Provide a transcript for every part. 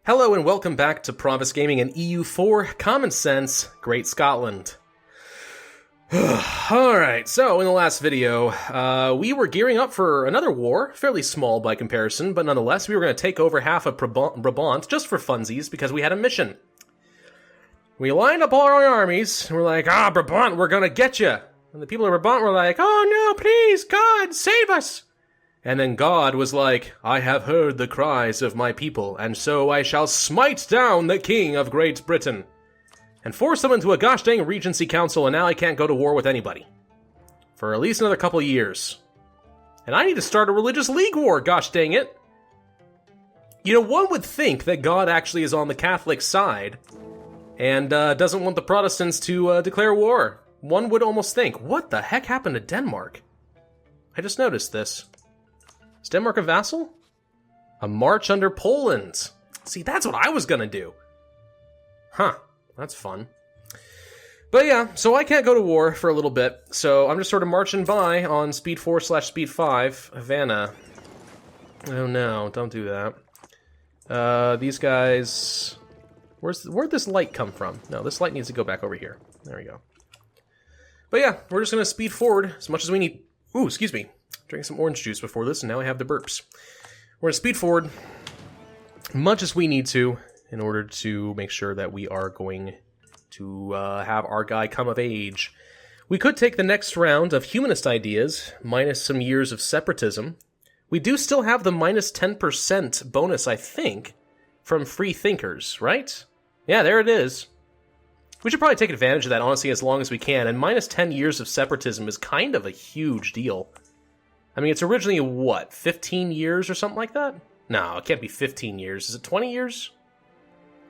Hello and welcome back to Pravus Gaming and EU4 Common Sense, Great Scotland. Alright, so in the last video, we were gearing up for another war, fairly small by comparison, but nonetheless we were going to take over half of Brabant just for funsies because we had a mission. We lined up all our armies, and we're like, Brabant, we're going to get you. And the people of Brabant were like, oh no, please, God, save us. And then God was like, I have heard the cries of my people, and so I shall smite down the king of Great Britain. And force them into a gosh dang regency council, and now I can't go to war with anybody. For at least another couple of years. And I need to start a religious league war, gosh dang it. You know, one would think that God actually is on the Catholic side, and doesn't want the Protestants to declare war. One would almost think, what the heck happened to Denmark? I just noticed this. Is Denmark a vassal? A march under Poland. See, that's what I was gonna do. Huh, that's fun. But yeah, so I can't go to war for a little bit, so I'm just sort of marching by on speed 4/speed 5, Havana. Oh no, don't do that. These guys... Where'd this light come from? No, this light needs to go back over here. There we go. But yeah, we're just gonna speed forward as much as we need. Ooh, excuse me. Drank some orange juice before this, and now I have the burps. We're going to speed forward much as we need to in order to make sure that we are going to have our guy come of age. We could take the next round of humanist ideas, minus some years of separatism. We do still have the minus 10% bonus, I think, from free thinkers, right? Yeah, there it is. We should probably take advantage of that, honestly, as long as we can, and minus 10 years of separatism is kind of a huge deal. I mean, it's originally, what, 15 years or something like that? No, it can't be 15 years. Is it 20 years?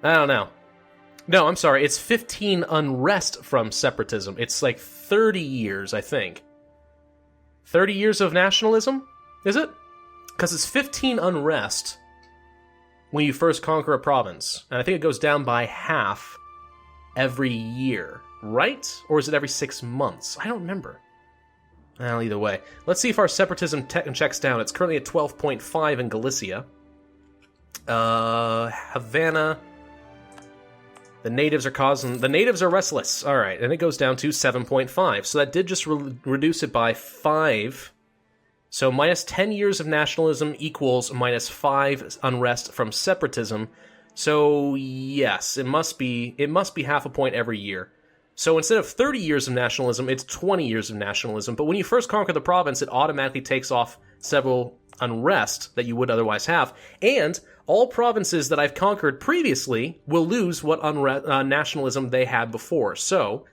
I don't know. No, I'm sorry. It's 15 unrest from separatism. It's like 30 years, I think. 30 years of nationalism? Is it? Because it's 15 unrest when you first conquer a province. And I think it goes down by half every year, right? Or is it every 6 months? I don't remember. Well, either way. Let's see if our separatism checks down. It's currently at 12.5 in Galicia. Havana. The natives are restless. Alright, and it goes down to 7.5. So that did just reduce it by 5. So minus 10 years of nationalism equals minus 5 unrest from separatism. So yes, it must be half a point every year. So instead of 30 years of nationalism, it's 20 years of nationalism. But when you first conquer the province, it automatically takes off several unrest that you would otherwise have. And all provinces that I've conquered previously will lose what nationalism they had before. So,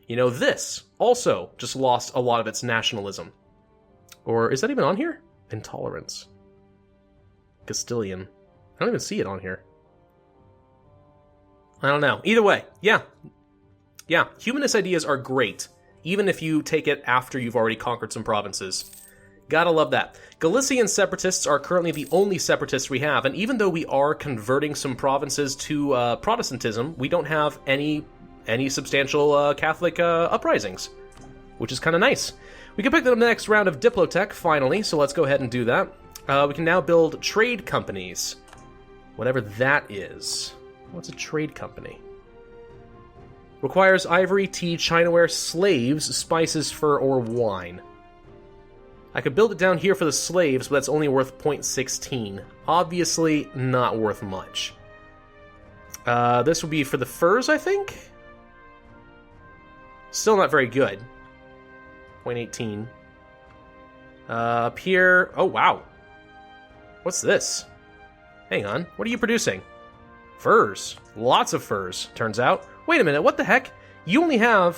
you know, this also just lost a lot of its nationalism. Or is that even on here? Intolerance. Castilian. I don't even see it on here. I don't know. Either way, yeah. Yeah, humanist ideas are great, even if you take it after you've already conquered some provinces. Gotta love that. Galician separatists are currently the only separatists we have, and even though we are converting some provinces to Protestantism, we don't have any substantial Catholic uprisings, which is kind of nice. We can pick up the next round of Diplotech, finally, so let's go ahead and do that. We can now build trade companies, whatever that is. What's a trade company? Requires ivory, tea, chinaware, slaves, spices, fur, or wine. I could build it down here for the slaves, but that's only worth 0.16. Obviously, not worth much. This would be for the furs, I think? Still not very good. 0.18. Up here... Oh, wow. What's this? Hang on. What are you producing? Furs. Lots of furs, turns out. Wait a minute, what the heck? You only have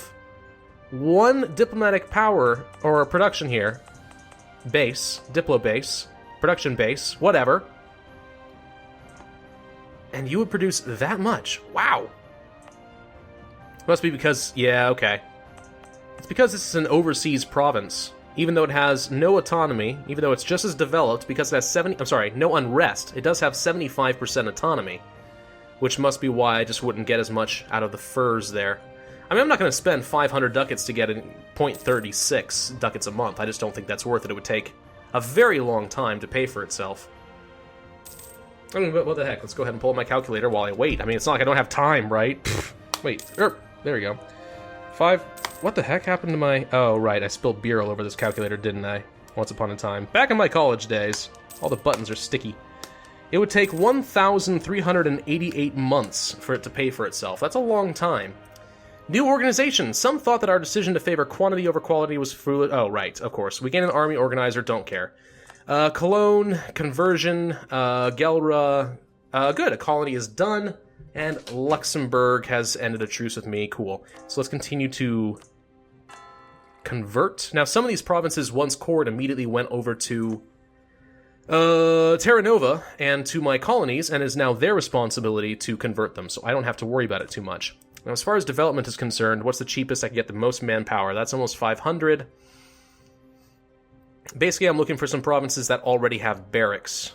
one diplomatic power, or production here. Base, diplo base, production base, whatever. And you would produce that much. Wow. Must be because, yeah, okay. It's because this is an overseas province. Even though it has no autonomy, even though it's just as developed, because it has no unrest, it does have 75% autonomy. Which must be why I just wouldn't get as much out of the furs there. I mean, I'm not going to spend 500 ducats to get 0.36 ducats a month. I just don't think that's worth it. It would take a very long time to pay for itself. I mean, what the heck? Let's go ahead and pull up my calculator while I wait. I mean, it's not like I don't have time, right? Wait, there we go. 5. What the heck happened to my... Oh, right, I spilled beer all over this calculator, didn't I? Once upon a time. Back in my college days. All the buttons are sticky. It would take 1,388 months for it to pay for itself. That's a long time. New organization. Some thought that our decision to favor quantity over quality was foolish. Oh, right, of course. We gain an army organizer, don't care. Cologne, conversion, Gelra. Good, a colony is done. And Luxembourg has ended a truce with me. Cool. So let's continue to convert. Now, some of these provinces, once cored, immediately went over to Terra Nova and to my colonies, and is now their responsibility to convert them, so I don't have to worry about it too much. Now, as far as development is concerned, what's the cheapest I can get the most manpower? That's almost 500. Basically, I'm looking for some provinces that already have barracks.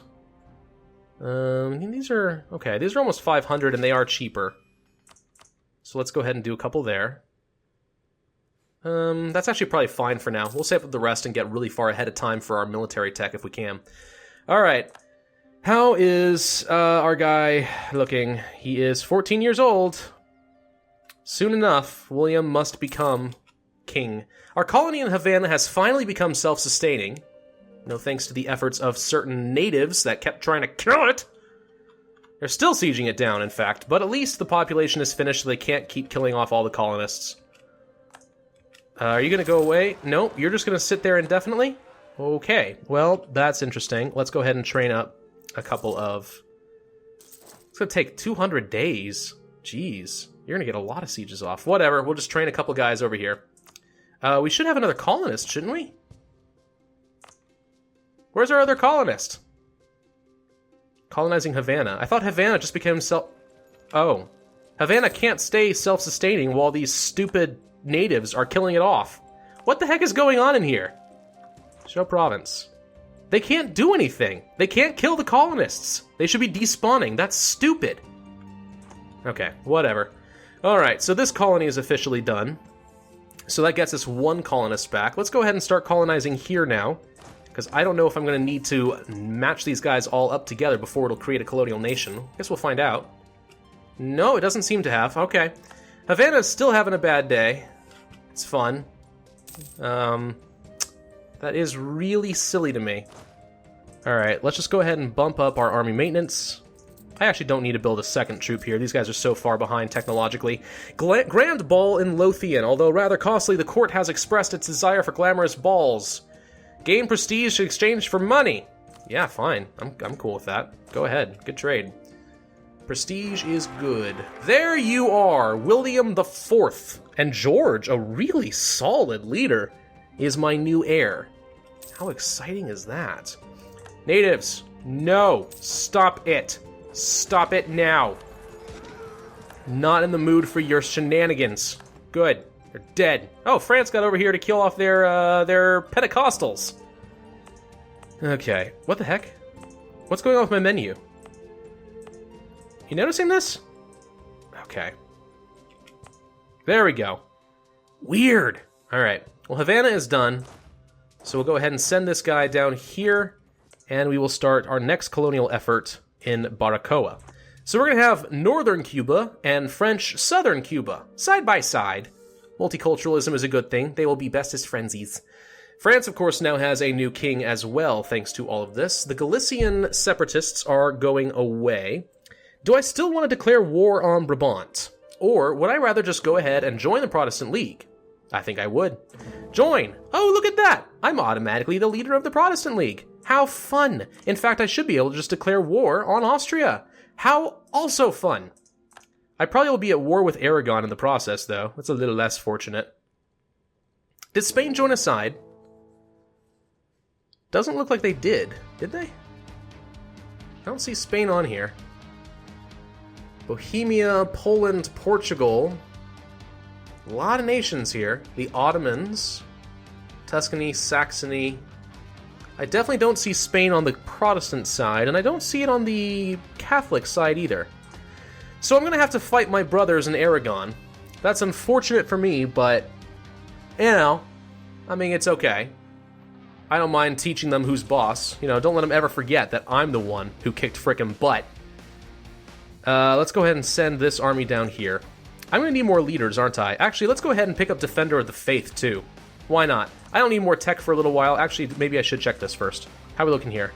These are... Okay, these are almost 500, and they are cheaper. So let's go ahead and do a couple there. That's actually probably fine for now. We'll save up the rest and get really far ahead of time for our military tech if we can. Alright. How is our guy looking? He is 14 years old. Soon enough, William must become king. Our colony in Havana has finally become self-sustaining. No thanks to the efforts of certain natives that kept trying to kill it. They're still sieging it down, in fact, but at least the population is finished so they can't keep killing off all the colonists. Are you going to go away? No, you're just going to sit there indefinitely? Okay, well, that's interesting. Let's go ahead and train up a couple of... It's going to take 200 days. Jeez, you're going to get a lot of sieges off. Whatever, we'll just train a couple guys over here. We should have another colonist, shouldn't we? Where's our other colonist? Colonizing Havana. I thought Havana just became Oh. Havana can't stay self-sustaining while these stupid natives are killing it off. What the heck is going on in here? Show province. They can't do anything. They can't kill the colonists. They should be despawning. That's stupid. Okay, whatever. Alright, so this colony is officially done. So that gets us one colonist back. Let's go ahead and start colonizing here now, because I don't know if I'm going to need to match these guys all up together before it'll create a colonial nation. Guess we'll find out. No, it doesn't seem to have. Okay. Havana's still having a bad day. It's fun. That is really silly to me. Alright, let's just go ahead and bump up our army maintenance. I actually don't need to build a second troop here. These guys are so far behind technologically. Grand ball in Lothian. Although rather costly, the court has expressed its desire for glamorous balls. Gain prestige in exchange for money. Yeah, fine. I'm cool with that. Go ahead. Good trade. Prestige is good. There you are, William the Fourth. And George, a really solid leader, is my new heir. How exciting is that? Natives, no. Stop it. Stop it now. Not in the mood for your shenanigans. Good. They're dead. Oh, France got over here to kill off their Pentecostals. Okay. What the heck? What's going on with my menu? You noticing this? Okay. There we go. Weird. Alright. Well, Havana is done. So we'll go ahead and send this guy down here. And we will start our next colonial effort in Baracoa. So we're going to have Northern Cuba and French Southern Cuba, side by side. Multiculturalism is a good thing. They will be bestest friendsies. France, of course, now has a new king as well, thanks to all of this. The Galician separatists are going away. Do I still want to declare war on Brabant? Or would I rather just go ahead and join the Protestant League? I think I would. Join! Oh, look at that! I'm automatically the leader of the Protestant League. How fun! In fact, I should be able to just declare war on Austria. How also fun! I probably will be at war with Aragon in the process, though. That's a little less fortunate. Did Spain join a side? Doesn't look like they did. Did they? I don't see Spain on here. Bohemia, Poland, Portugal. A lot of nations here. The Ottomans. Tuscany, Saxony. I definitely don't see Spain on the Protestant side, and I don't see it on the Catholic side either. So I'm going to have to fight my brothers in Aragon. That's unfortunate for me, but, you know, I mean, it's okay. I don't mind teaching them who's boss. You know, don't let them ever forget that I'm the one who kicked frickin' butt. Let's go ahead and send this army down here. I'm going to need more leaders, aren't I? Actually, let's go ahead and pick up Defender of the Faith, too. Why not? I don't need more tech for a little while. Actually, maybe I should check this first. How are we looking here?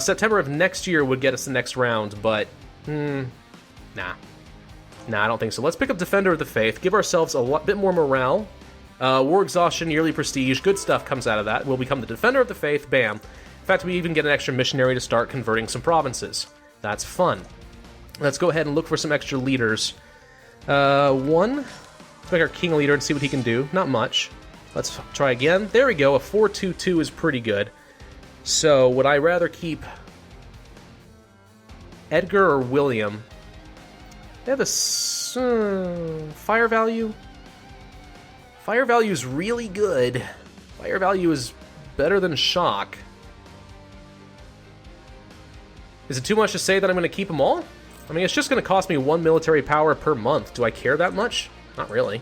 September of next year would get us the next round, but... Nah. Nah, I don't think so. Let's pick up Defender of the Faith, give ourselves a bit more morale. War exhaustion, yearly prestige, good stuff comes out of that. We'll become the Defender of the Faith, bam. In fact, we even get an extra missionary to start converting some provinces. That's fun. Let's go ahead and look for some extra leaders. Let's make our king a leader and see what he can do. Not much. Let's try again. There we go, a 4-2-2 is pretty good. So, would I rather keep Edgar or William? They have a fire value. Fire value is really good. Fire value is better than shock. Is it too much to say that I'm going to keep them all? I mean, it's just going to cost me 1 military power per month. Do I care that much? Not really.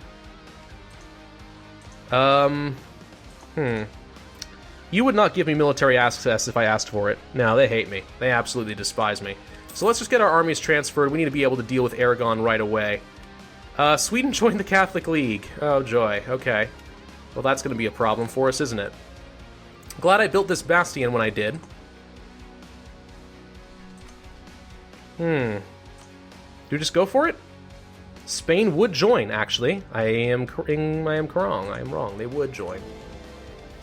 You would not give me military access if I asked for it. No, they hate me. They absolutely despise me. So let's just get our armies transferred. We need to be able to deal with Aragon right away. Sweden joined the Catholic League. Oh, joy. Okay. Well, that's going to be a problem for us, isn't it? Glad I built this bastion when I did. Do you just go for it? Spain would join, actually. I am wrong. I am wrong. They would join.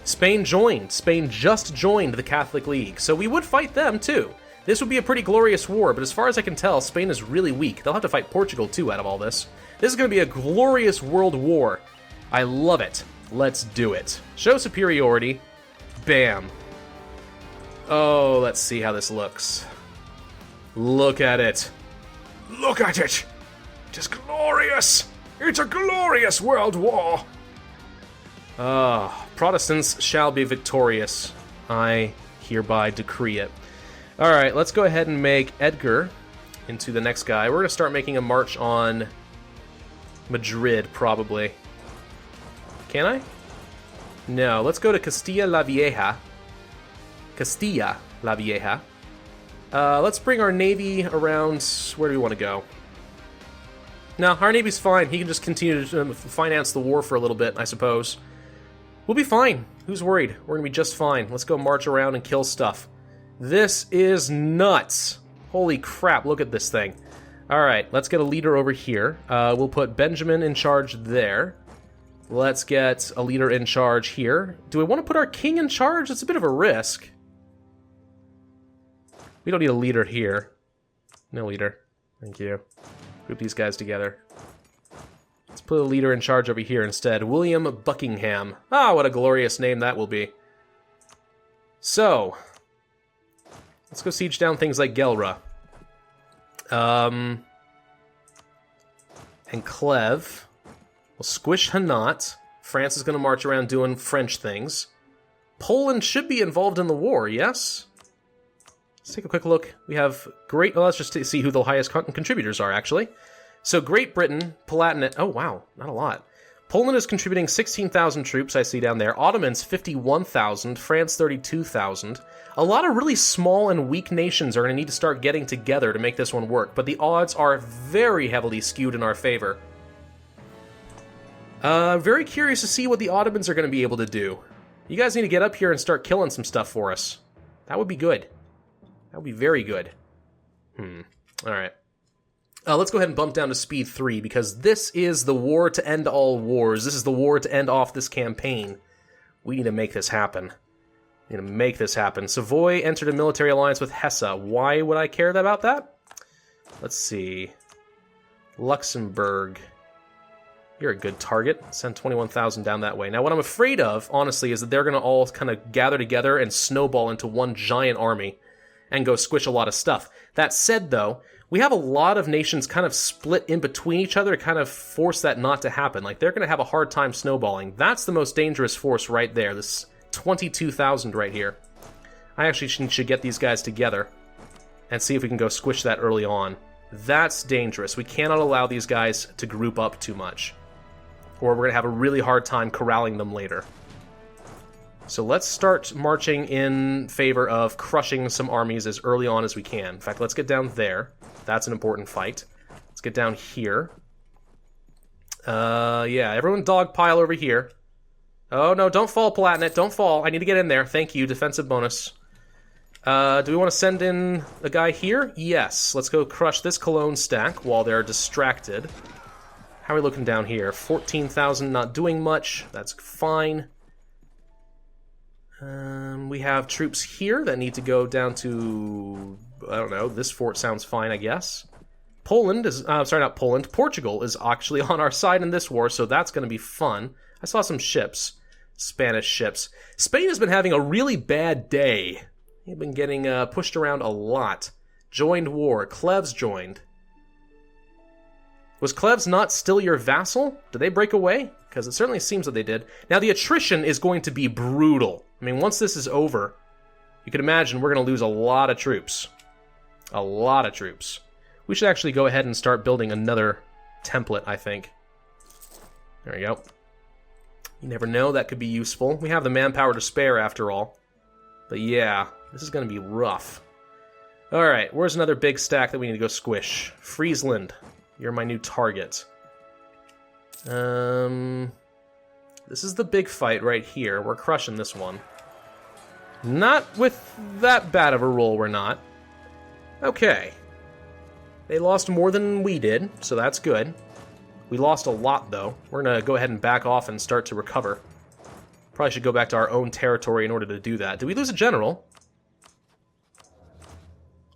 Spain joined. Spain just joined the Catholic League, so we would fight them, too. This would be a pretty glorious war, but as far as I can tell, Spain is really weak. They'll have to fight Portugal, too, out of all this. This is going to be a glorious world war. I love it. Let's do it. Show superiority. Bam. Oh, let's see how this looks. Look at it. Look at it! It is glorious! It's a glorious world war! Protestants shall be victorious. I hereby decree it. Alright, let's go ahead and make Edgar into the next guy. We're going to start making a march on Madrid, probably. Can I? No, let's go to Castilla la Vieja. Castilla la Vieja. Let's bring our navy around. Where do we want to go? No, our navy's fine. He can just continue to finance the war for a little bit, I suppose. We'll be fine. Who's worried? We're going to be just fine. Let's go march around and kill stuff. This is nuts. Holy crap, look at this thing. Alright, let's get a leader over here. We'll put Benjamin in charge there. Let's get a leader in charge here. Do we want to put our king in charge? It's a bit of a risk. We don't need a leader here. No leader. Thank you. Group these guys together. Let's put a leader in charge over here instead. William Buckingham. Ah, what a glorious name that will be. So, let's go siege down things like Gelra. And Clèves. We'll squish Hanat. France is going to march around doing French things. Poland should be involved in the war, yes? Let's take a quick look. We have Great... Well, let's just see who the highest contributors are, actually. So, Great Britain, Palatinate... Oh, wow. Not a lot. Poland is contributing 16,000 troops, I see down there. Ottomans, 51,000. France, 32,000. A lot of really small and weak nations are going to need to start getting together to make this one work, but the odds are very heavily skewed in our favor. Very curious to see what the Ottomans are going to be able to do. You guys need to get up here and start killing some stuff for us. That would be good. That would be very good. Alright. Let's go ahead and bump down to speed 3, because this is the war to end all wars. This is the war to end off this campaign. We need to make this happen. We need to make this happen. Savoy entered a military alliance with Hesse. Why would I care about that? Let's see. Luxembourg. You're a good target. Send 21,000 down that way. Now, what I'm afraid of, honestly, is that they're going to all kind of gather together and snowball into one giant army and go squish a lot of stuff. That said, though, we have a lot of nations kind of split in between each other to kind of force that not to happen. Like, they're going to have a hard time snowballing. That's the most dangerous force right there, this 22,000 right here. I actually should get these guys together and see if we can go squish that early on. That's dangerous. We cannot allow these guys to group up too much, or we're going to have a really hard time corralling them later. So let's start marching in favor of crushing some armies as early on as we can. In fact, let's get down there. That's an important fight. Let's get down here. Yeah, everyone dogpile over here. Oh, no, don't fall, Palatinate. Don't fall. I need to get in there. Thank you. Defensive bonus. Do we want to send in a guy here? Yes. Let's go crush this Cologne stack while they're distracted. How are we looking down here? 14,000, not doing much. That's fine. We have troops here that need to go down to, I don't know, this fort sounds fine, I guess. Poland is, sorry, not Poland, Portugal is actually on our side in this war, so that's going to be fun. I saw some ships, Spanish ships. Spain has been having a really bad day. They've been getting pushed around a lot. Joined war. Cleves joined. Was Cleves not still your vassal? Did they break away? Because it certainly seems that they did. Now, the attrition is going to be brutal. I mean, once this is over, you can imagine we're going to lose a lot of troops. A lot of troops. We should actually go ahead and start building another template, I think. There we go. You never know, that could be useful. We have the manpower to spare, after all. But yeah, this is going to be rough. Alright, where's another big stack that we need to go squish? Friesland, you're my new target. This is the big fight right here. We're crushing this one. Not with that bad of a roll, we're not. Okay. They lost more than we did, so that's good. We lost a lot, though. We're going to go ahead and back off and start to recover. Probably should go back to our own territory in order to do that. Did we lose a general?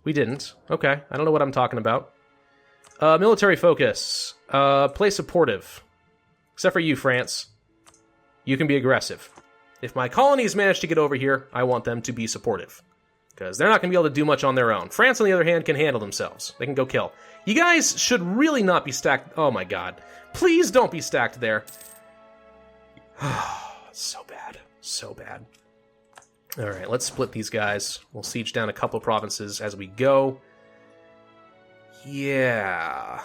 We didn't. Okay, I don't know what I'm talking about. Military focus. Play supportive. Except for you, France. You can be aggressive. If my colonies manage to get over here, I want them to be supportive. Because they're not going to be able to do much on their own. France, on the other hand, can handle themselves. They can go kill. You guys should really not be stacked. Oh my god. Please don't be stacked there. So bad. So bad. Alright, let's split these guys. We'll siege down a couple provinces as we go. Yeah.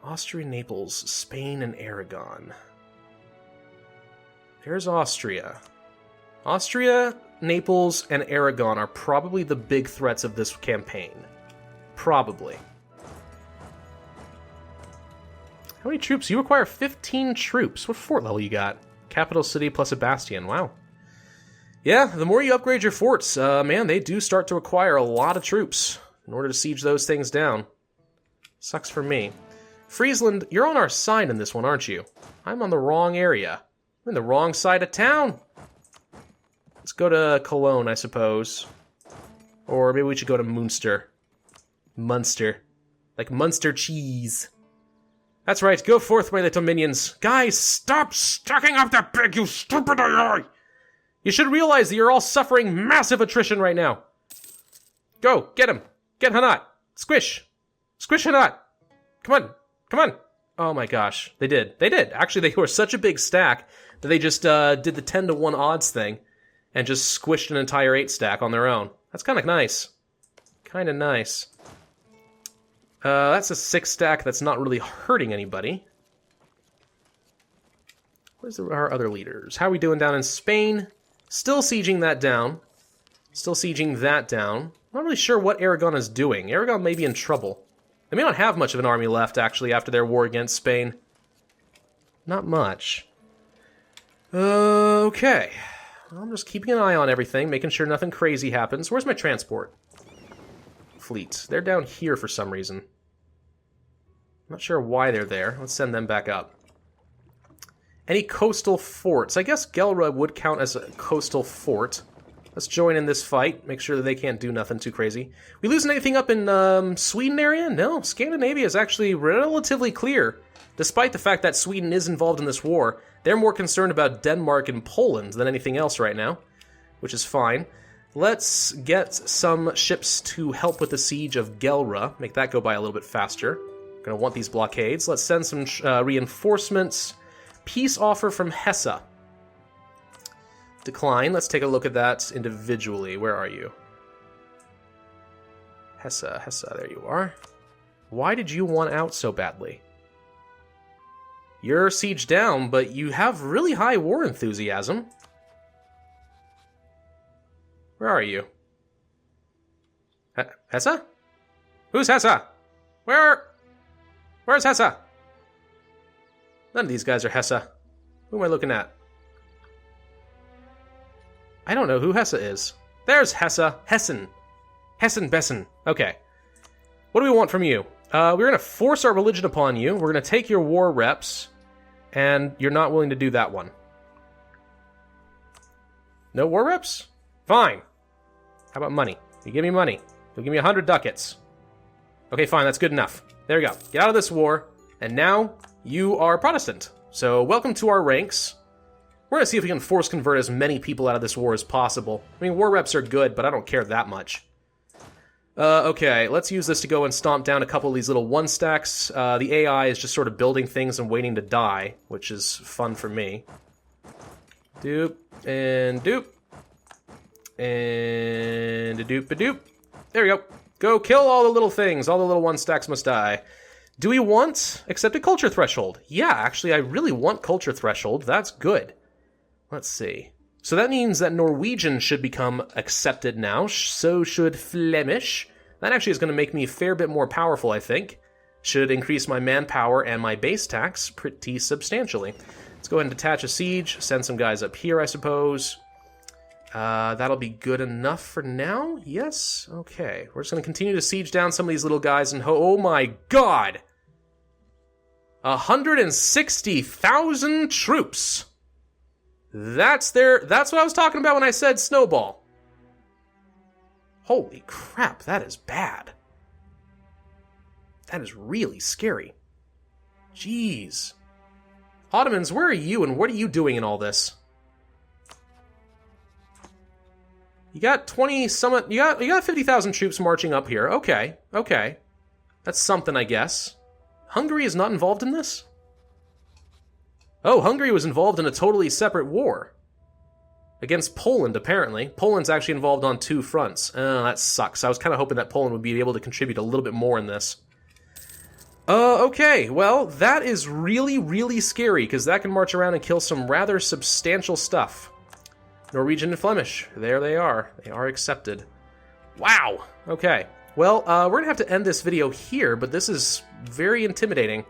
Austria, Naples, Spain, and Aragon. There's Austria. Austria, Naples, and Aragon are probably the big threats of this campaign. Probably. How many troops? You require 15 troops. What fort level you got? Capital city plus a bastion. Wow. Yeah, the more you upgrade your forts, man, they do start to require a lot of troops in order to siege those things down. Sucks for me. Friesland, you're on our side in this one, aren't you? I'm on the wrong area. I'm in the wrong side of town. Let's go to Cologne, I suppose. Or maybe we should go to Munster. Munster. Like Munster cheese. That's right, go forth, my little minions. Guys, stop stacking up that big, you stupid AI! You should realize that you're all suffering massive attrition right now. Go, get him. Get Hanat. Squish. Squish Hanat. Come on. Come on. Oh my gosh. They did. They did. Actually, they were such a big stack that they just did the 10-to-1 odds thing and just squished an entire 8 stack on their own. That's kind of nice. Kind of nice. That's a 6 stack that's not really hurting anybody. Where's our other leaders? How are we doing down in Spain? Still sieging that down. Still sieging that down. Not really sure what Aragon is doing. Aragon may be in trouble. They may not have much of an army left, actually, after their war against Spain. Not much. Okay. I'm just keeping an eye on everything, making sure nothing crazy happens. Where's my transport fleet? They're down here for some reason. Not sure why they're there. Let's send them back up. Any coastal forts? I guess Gelra would count as a coastal fort. Let's join in this fight. Make sure that they can't do nothing too crazy. We losing anything up in Sweden area? No. Scandinavia is actually relatively clear. Despite the fact that Sweden is involved in this war, they're more concerned about Denmark and Poland than anything else right now, which is fine. Let's get some ships to help with the siege of Gelra. Make that go by a little bit faster. Gonna want these blockades. Let's send some reinforcements. Peace offer from Hesse. Decline. Let's take a look at that individually. Where are you? Hesse, there you are. Why did you want out so badly? You're sieged down, but you have really high war enthusiasm. Where are you? Hessa? Who's Hessa? Where's Hessa? None of these guys are Hessa. Who am I looking at? I don't know who Hessa is. There's Hessa. Hessen. Hessen-Bessen. Okay. What do we want from you? We're going to force our religion upon you. We're going to take your war reps. And you're not willing to do that one. No war reps? Fine. How about money? You give me money. You'll give me 100 ducats. Okay, fine. That's good enough. There we go. Get out of this war. And now you are Protestant. So welcome to our ranks. We're going to see if we can force convert as many people out of this war as possible. I mean, war reps are good, but I don't care that much. Okay, let's use this to go and stomp down a couple of these little one stacks. The AI is just sort of building things and waiting to die, which is fun for me. Doop, and doop. And a doop, a doop. There we go. Go kill all the little things. All the little one stacks must die. Do we want accepted culture threshold? Yeah, actually, I really want culture threshold. That's good. Let's see. So that means that Norwegian should become accepted now. So should Flemish. That actually is going to make me a fair bit more powerful, I think. Should increase my manpower and my base tax pretty substantially. Let's go ahead and detach a siege. Send some guys up here, I suppose. That'll be good enough for now. Yes? Okay. We're just going to continue to siege down some of these little guys and oh my god! 160,000 troops! That's what I was talking about when I said snowball. Holy crap, that is bad. That is really scary. Jeez. Ottomans, where are you and what are you doing in all this? You got 20-something, you got 50,000 troops marching up here. Okay, okay. That's something, I guess. Hungary is not involved in this? Oh, Hungary was involved in a totally separate war. Against Poland, apparently. Poland's actually involved on 2 fronts. Oh, that sucks. I was kind of hoping that Poland would be able to contribute a little bit more in this. Okay, well, that is really, really scary, because that can march around and kill some rather substantial stuff. Norwegian and Flemish, there they are. They are accepted. Wow! Okay, well, we're going to have to end this video here, but this is very intimidating.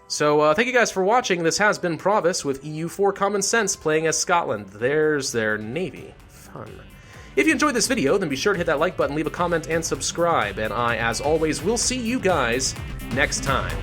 So, thank you guys for watching. This has been Pravus with EU4 Common Sense playing as Scotland. There's their navy. Fun. If you enjoyed this video, then be sure to hit that like button, leave a comment, and subscribe. And I, as always, will see you guys next time.